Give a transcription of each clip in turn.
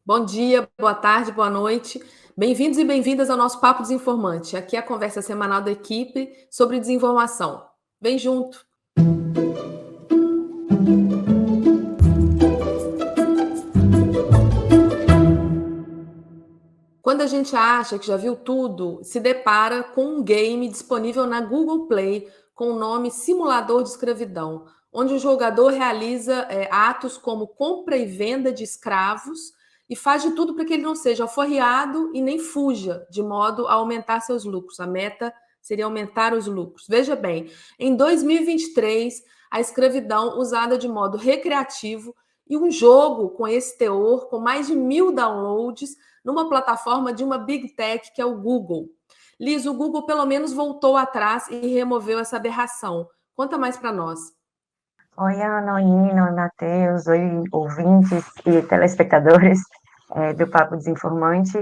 Bom dia, boa tarde, boa noite. Bem-vindos e bem-vindas ao nosso Papo Desinformante. Aqui é a conversa semanal da equipe sobre desinformação. Vem junto! Quando a gente acha que já viu tudo, se depara com um game disponível na Google Play com o nome Simulador de Escravidão, onde o jogador realiza atos como compra e venda de escravos e faz de tudo para que ele não seja alforriado e nem fuja, de modo a aumentar seus lucros. A meta seria aumentar os lucros. Veja bem, em 2023, a escravidão usada de modo recreativo e um jogo com esse teor, com mais de 1.000 downloads, numa plataforma de uma Big Tech, que é o Google. Liz, o Google pelo menos voltou atrás e removeu essa aberração. Conta mais para nós. Oi, Ana, oi, Nino, oi, Matheus, oi, ouvintes e telespectadores do Papo Desinformante.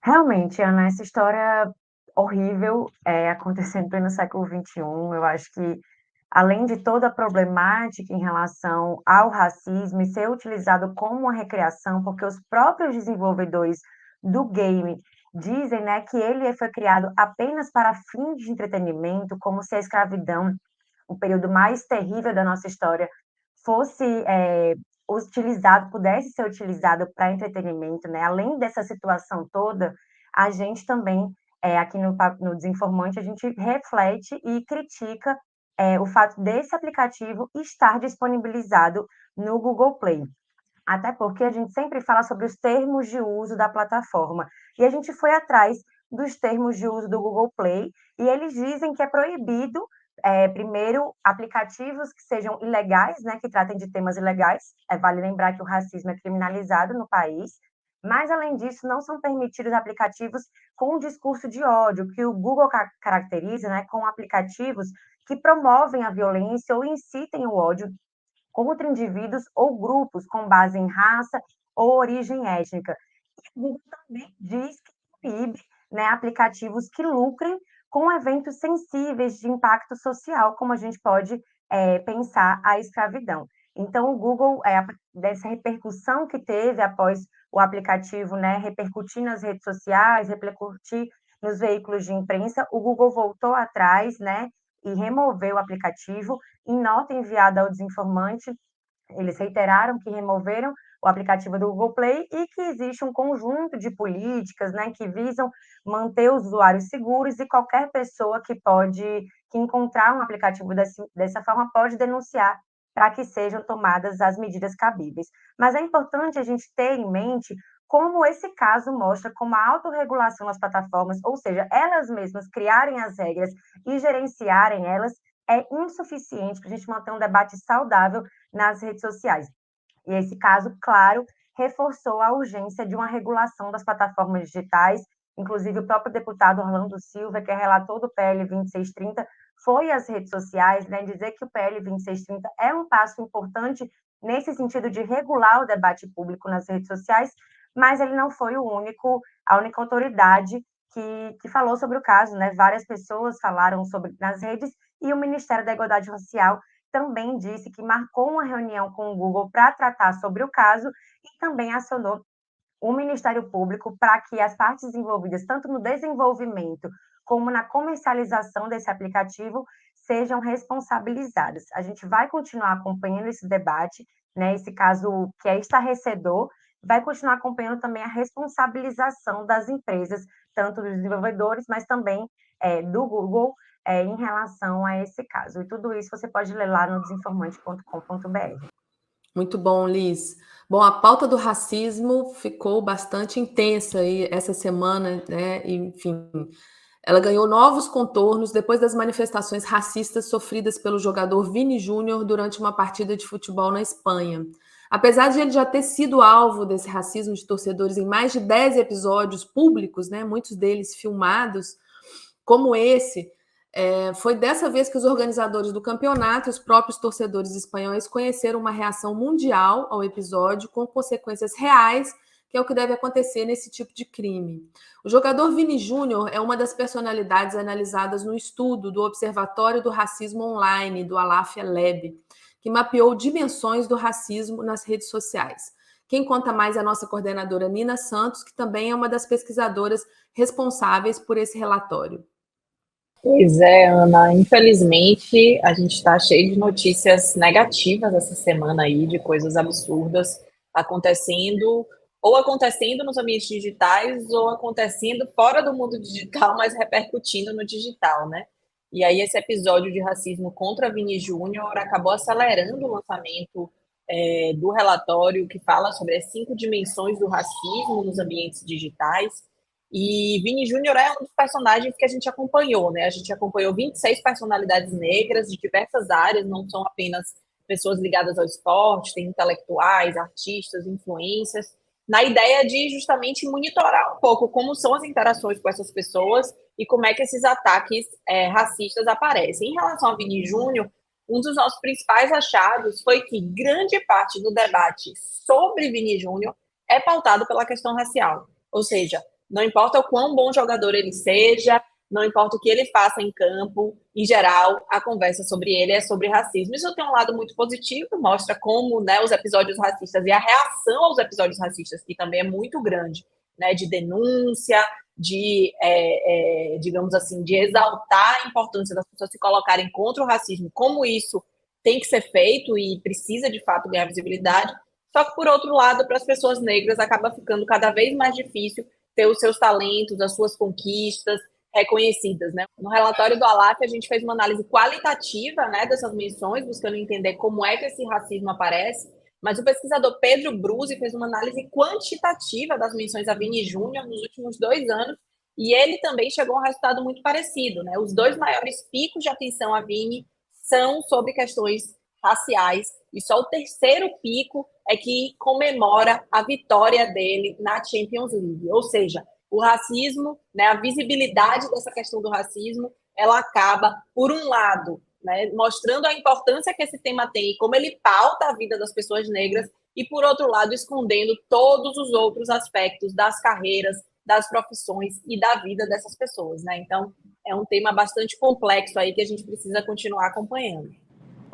Realmente, Ana, essa história horrível acontecendo no século XXI, eu acho que, além de toda a problemática em relação ao racismo e ser utilizado como uma recreação, porque os próprios desenvolvedores do game dizem, né, que ele foi criado apenas para fins de entretenimento, como se a escravidão, o período mais terrível da nossa história, fosse pudesse ser utilizado para entretenimento, né? Além dessa situação toda, a gente também, aqui no Desinformante, a gente reflete e critica o fato desse aplicativo estar disponibilizado no Google Play. Até porque a gente sempre fala sobre os termos de uso da plataforma. E a gente foi atrás dos termos de uso do Google Play e eles dizem que é proibido, primeiro, aplicativos que sejam ilegais, né, que tratem de temas ilegais. Vale lembrar que o racismo é criminalizado no país. Mas, além disso, não são permitidos aplicativos com um discurso de ódio, que o Google caracteriza, né, com aplicativos que promovem a violência ou incitem o ódio contra indivíduos ou grupos com base em raça ou origem étnica. E o Google também diz que proíbe, né, aplicativos que lucrem com eventos sensíveis de impacto social, como a gente pode pensar a escravidão. Então, o Google, dessa repercussão que teve após o aplicativo, né, repercutir nas redes sociais, repercutir nos veículos de imprensa, o Google voltou atrás, né, e removeu o aplicativo. Em nota enviada ao Desinformante, eles reiteraram que removeram o aplicativo do Google Play e que existe um conjunto de políticas, né, que visam manter os usuários seguros e qualquer pessoa que encontrar um aplicativo dessa forma pode denunciar para que sejam tomadas as medidas cabíveis. Mas é importante a gente ter em mente como esse caso mostra como a autorregulação das plataformas, ou seja, elas mesmas criarem as regras e gerenciarem elas, é insuficiente para a gente manter um debate saudável nas redes sociais. E esse caso, claro, reforçou a urgência de uma regulação das plataformas digitais. Inclusive, o próprio deputado Orlando Silva, que é relator do PL 2630, foi às redes sociais, né, dizer que o PL 2630 é um passo importante nesse sentido de regular o debate público nas redes sociais, mas ele não foi a única autoridade que falou sobre o caso, né? Várias pessoas falaram sobre nas redes e o Ministério da Igualdade Racial também disse que marcou uma reunião com o Google para tratar sobre o caso e também acionou o Ministério Público para que as partes envolvidas, tanto no desenvolvimento como na comercialização desse aplicativo, sejam responsabilizadas. A gente vai continuar acompanhando esse debate, né, esse caso que é estarrecedor, vai continuar acompanhando também a responsabilização das empresas, tanto dos desenvolvedores, mas também do Google, em relação a esse caso. E tudo isso você pode ler lá no desinformante.com.br. Muito bom, Liz. Bom, a pauta do racismo ficou bastante intensa aí essa semana, né? Enfim, ela ganhou novos contornos depois das manifestações racistas sofridas pelo jogador Vini Júnior durante uma partida de futebol na Espanha. Apesar de ele já ter sido alvo desse racismo de torcedores em mais de 10 episódios públicos, né, muitos deles filmados, como esse, foi dessa vez que os organizadores do campeonato e os próprios torcedores espanhóis conheceram uma reação mundial ao episódio, com consequências reais, que é o que deve acontecer nesse tipo de crime. O jogador Vini Júnior é uma das personalidades analisadas no estudo do Observatório do Racismo Online, do Alafia Lab, que mapeou dimensões do racismo nas redes sociais. Quem conta mais é a nossa coordenadora Nina Santos, que também é uma das pesquisadoras responsáveis por esse relatório. Pois é, Ana, infelizmente a gente está cheio de notícias negativas essa semana aí, de coisas absurdas acontecendo, ou acontecendo nos ambientes digitais, ou acontecendo fora do mundo digital, mas repercutindo no digital, né? E aí esse episódio de racismo contra Vini Júnior acabou acelerando o lançamento do relatório que fala sobre as 5 dimensões do racismo nos ambientes digitais. E Vini Júnior é um dos personagens que a gente acompanhou, né? A gente acompanhou 26 personalidades negras de diversas áreas, não são apenas pessoas ligadas ao esporte, tem intelectuais, artistas, influências, na ideia de justamente monitorar um pouco como são as interações com essas pessoas e como é que esses ataques racistas aparecem. Em relação a Vini Júnior, um dos nossos principais achados foi que grande parte do debate sobre Vini Júnior é pautado pela questão racial, ou seja, não importa o quão bom jogador ele seja, não importa o que ele faça em campo, em geral, a conversa sobre ele é sobre racismo. Isso tem um lado muito positivo, mostra como, né, os episódios racistas e a reação aos episódios racistas, que também é muito grande, né, de denúncia, de, digamos assim, de exaltar a importância das pessoas se colocarem contra o racismo, como isso tem que ser feito e precisa, de fato, ganhar visibilidade. Só que, por outro lado, para as pessoas negras, acaba ficando cada vez mais difícil ter os seus talentos, as suas conquistas reconhecidas, né? No relatório do ALAP, a gente fez uma análise qualitativa, né, dessas menções, buscando entender como é que esse racismo aparece, mas o pesquisador Pedro Brusi fez uma análise quantitativa das menções a Vini Júnior nos últimos 2 anos, e ele também chegou a um resultado muito parecido, né? Os 2 maiores picos de atenção a Vini são sobre questões raciais, e só o terceiro pico é que comemora a vitória dele na Champions League. Ou seja, o racismo, né, a visibilidade dessa questão do racismo, ela acaba, por um lado, né, mostrando a importância que esse tema tem e como ele pauta a vida das pessoas negras, e, por outro lado, escondendo todos os outros aspectos das carreiras, das profissões e da vida dessas pessoas, né? Então, é um tema bastante complexo aí que a gente precisa continuar acompanhando.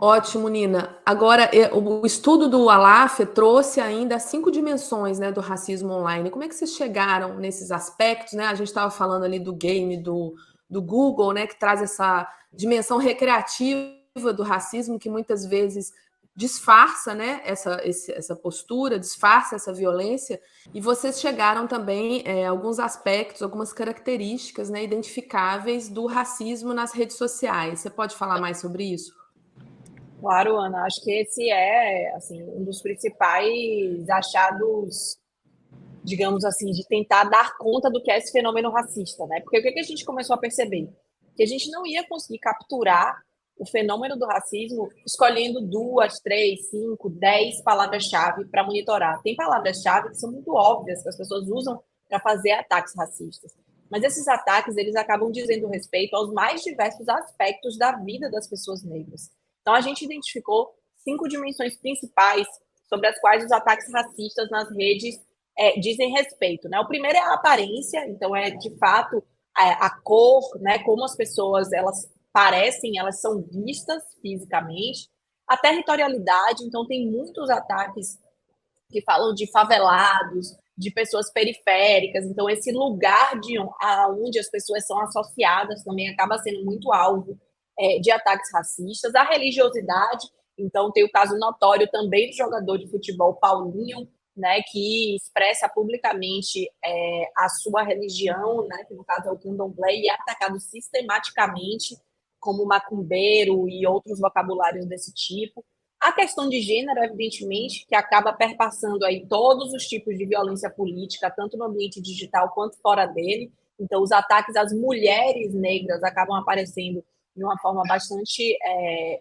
Ótimo, Nina. Agora, o estudo do Alaf trouxe ainda as 5 dimensões, né, do racismo online. Como é que vocês chegaram nesses aspectos, né? A gente estava falando ali do game, do Google, né, que traz essa dimensão recreativa do racismo, que muitas vezes disfarça, né, essa postura, disfarça essa violência. E vocês chegaram também a alguns aspectos, algumas características, né, identificáveis do racismo nas redes sociais. Você pode falar mais sobre isso? Claro, Ana, acho que esse é, assim, um dos principais achados, digamos assim, de tentar dar conta do que é esse fenômeno racista, né? Porque o que a gente começou a perceber? Que a gente não ia conseguir capturar o fenômeno do racismo escolhendo 2, 3, 5, 10 palavras-chave para monitorar. Tem palavras-chave que são muito óbvias, que as pessoas usam para fazer ataques racistas. Mas esses ataques, eles acabam dizendo respeito aos mais diversos aspectos da vida das pessoas negras. Então, a gente identificou 5 dimensões principais sobre as quais os ataques racistas nas redes dizem respeito, né? O primeiro é a aparência, então é, de fato, a cor, né? Como as pessoas, elas parecem, elas são vistas fisicamente. A territorialidade, então tem muitos ataques que falam de favelados, de pessoas periféricas, então esse lugar de onde as pessoas são associadas também acaba sendo muito alvo de ataques racistas. A religiosidade, então tem o caso notório também do jogador de futebol Paulinho, né, que expressa publicamente a sua religião, né, que no caso é o candomblé, e é atacado sistematicamente como macumbeiro e outros vocabulários desse tipo. A questão de gênero, evidentemente, que acaba perpassando aí todos os tipos de violência política, tanto no ambiente digital quanto fora dele. Então, os ataques às mulheres negras acabam aparecendo de uma forma bastante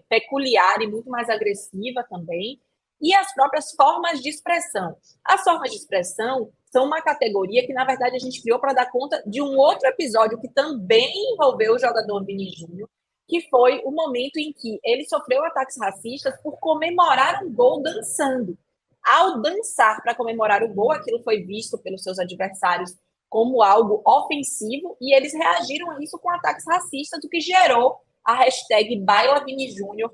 peculiar e muito mais agressiva também. E as próprias formas de expressão. As formas de expressão são uma categoria que, na verdade, a gente criou para dar conta de um outro episódio que também envolveu o jogador Vini Júnior, que foi o momento em que ele sofreu ataques racistas por comemorar um gol dançando. Ao dançar para comemorar o gol, aquilo foi visto pelos seus adversários como algo ofensivo e eles reagiram a isso com ataques racistas, o que gerou a hashtag BailaViniJúnior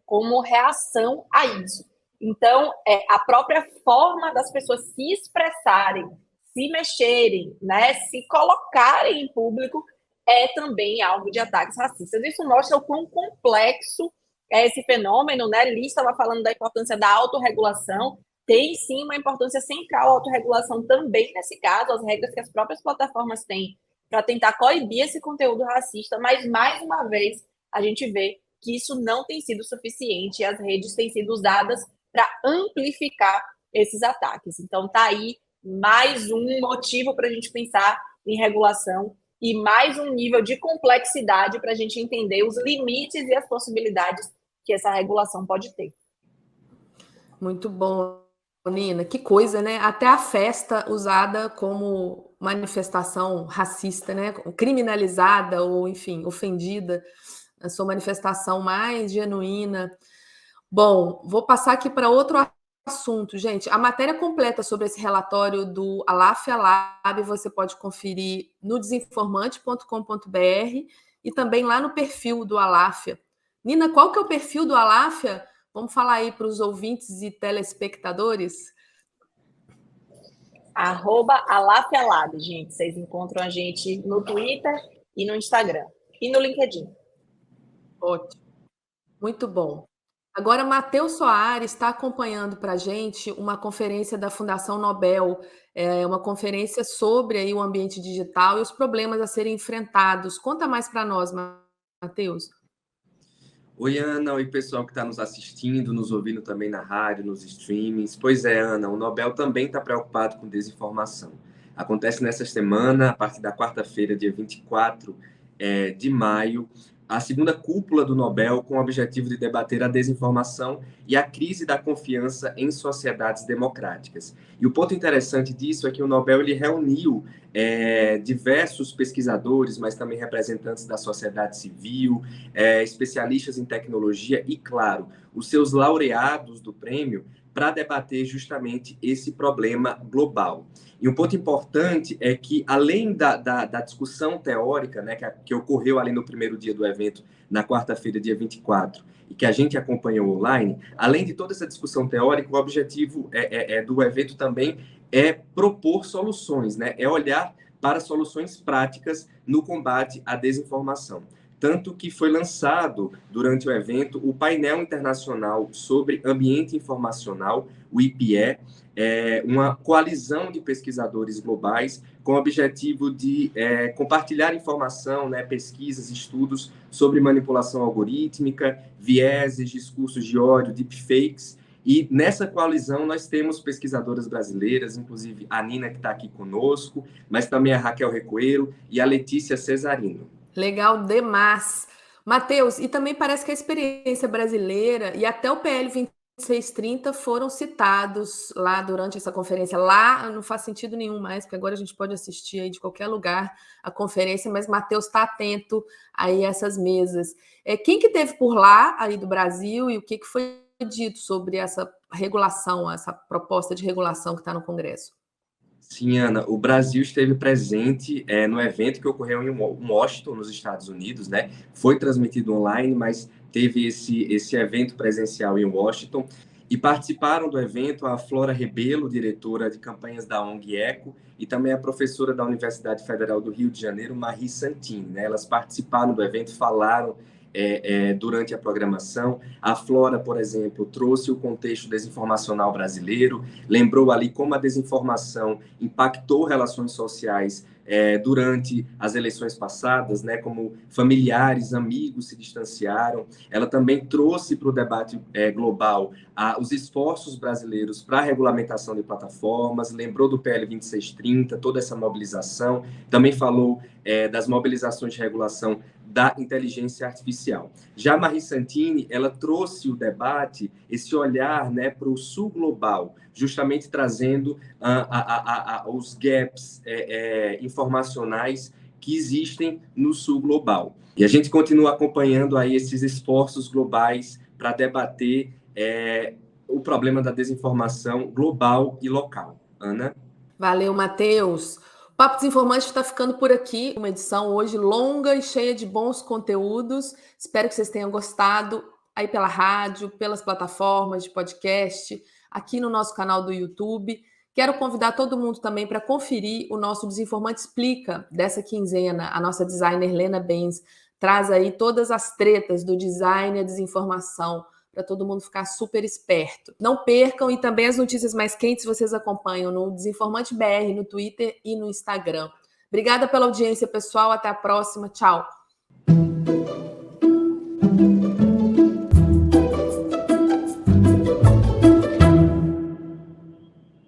como reação a isso. Então, a própria forma das pessoas se expressarem, se mexerem, né, se colocarem em público é também alvo de ataques racistas. Isso mostra o quão complexo é esse fenômeno, né? Liz estava falando da importância da autorregulação, tem sim uma importância central a autorregulação também nesse caso, as regras que as próprias plataformas têm para tentar coibir esse conteúdo racista, mas mais uma vez a gente vê que isso não tem sido suficiente e as redes têm sido usadas para amplificar esses ataques. Então tá aí mais um motivo para a gente pensar em regulação e mais um nível de complexidade para a gente entender os limites e as possibilidades que essa regulação pode ter. Muito bom, Nina. Que coisa, né? Até a festa usada como manifestação racista, né? Criminalizada ou, enfim, ofendida, a sua manifestação mais genuína. Bom, vou passar aqui para outro assunto, gente. A matéria completa sobre esse relatório do Aláfia Lab você pode conferir no desinformante.com.br e também lá no perfil do Aláfia. Nina, qual que é o perfil do Aláfia? Vamos falar aí para os ouvintes e telespectadores? @Aláfia Lab, gente. Vocês encontram a gente no Twitter e no Instagram. E no LinkedIn. Ótimo. Muito bom. Agora, Matheus Soares está acompanhando para a gente uma conferência da Fundação Nobel, uma conferência sobre aí o ambiente digital e os problemas a serem enfrentados. Conta mais para nós, Matheus. Oi, Ana. Oi, pessoal que está nos assistindo, nos ouvindo também na rádio, nos streamings. Pois é, Ana, o Nobel também está preocupado com desinformação. Acontece nessa semana, a partir da quarta-feira, dia 24 de maio, a segunda cúpula do Nobel com o objetivo de debater a desinformação e a crise da confiança em sociedades democráticas. E o ponto interessante disso é que o Nobel ele reuniu diversos pesquisadores, mas também representantes da sociedade civil, especialistas em tecnologia e, claro, os seus laureados do prêmio para debater justamente esse problema global. E um ponto importante é que, além da discussão teórica, né, que ocorreu ali no primeiro dia do evento, na quarta-feira, dia 24, e que a gente acompanhou online, além de toda essa discussão teórica, o objetivo do evento também é propor soluções, né, é olhar para soluções práticas no combate à desinformação. Tanto que foi lançado, durante o evento, o painel internacional sobre ambiente informacional, o IPE, uma coalizão de pesquisadores globais com o objetivo de compartilhar informação, né, pesquisas, estudos sobre manipulação algorítmica, vieses, discursos de ódio, deepfakes. E nessa coalizão nós temos pesquisadoras brasileiras, inclusive a Nina, que está aqui conosco, mas também a Raquel Recoeiro e a Letícia Cesarino. Legal demais. Matheus, e também parece que a experiência brasileira e até o PL 2630 foram citados lá durante essa conferência. Lá não faz sentido nenhum mais, porque agora a gente pode assistir aí de qualquer lugar a conferência, mas Matheus está atento aí a essas mesas. Quem que teve por lá aí do Brasil e o que foi dito sobre essa regulação, essa proposta de regulação que está no Congresso? Sim, Ana, o Brasil esteve presente no evento que ocorreu em Washington, nos Estados Unidos, né? Foi transmitido online, mas teve esse evento presencial em Washington. E participaram do evento a Flora Rebelo, diretora de campanhas da ONG ECO, e também a professora da Universidade Federal do Rio de Janeiro, Marie Santini, né? Elas participaram do evento, falaram durante a programação. A Flora, por exemplo, trouxe o contexto desinformacional brasileiro, lembrou ali como a desinformação impactou relações sociais durante as eleições passadas, né, como familiares, amigos se distanciaram. Ela também trouxe para o debate global os esforços brasileiros para a regulamentação de plataformas, lembrou do PL 2630, toda essa mobilização, também falou das mobilizações de regulação da inteligência artificial. Já Marie Santini, ela trouxe o debate, esse olhar, né, para o sul global, justamente trazendo os gaps informacionais que existem no sul global. E a gente continua acompanhando aí esses esforços globais para debater o problema da desinformação global e local. Ana? Valeu, Matheus. O Papo Desinformante está ficando por aqui. Uma edição hoje longa e cheia de bons conteúdos. Espero que vocês tenham gostado. aí pela rádio, pelas plataformas de podcast, aqui no nosso canal do YouTube. Quero convidar todo mundo também para conferir o nosso Desinformante Explica dessa quinzena. A nossa designer Lena Benz traz aí todas as tretas do design e a desinformação, para todo mundo ficar super esperto. Não percam, e também as notícias mais quentes vocês acompanham no Desinformante BR, no Twitter e no Instagram. Obrigada pela audiência, pessoal. Até a próxima. Tchau.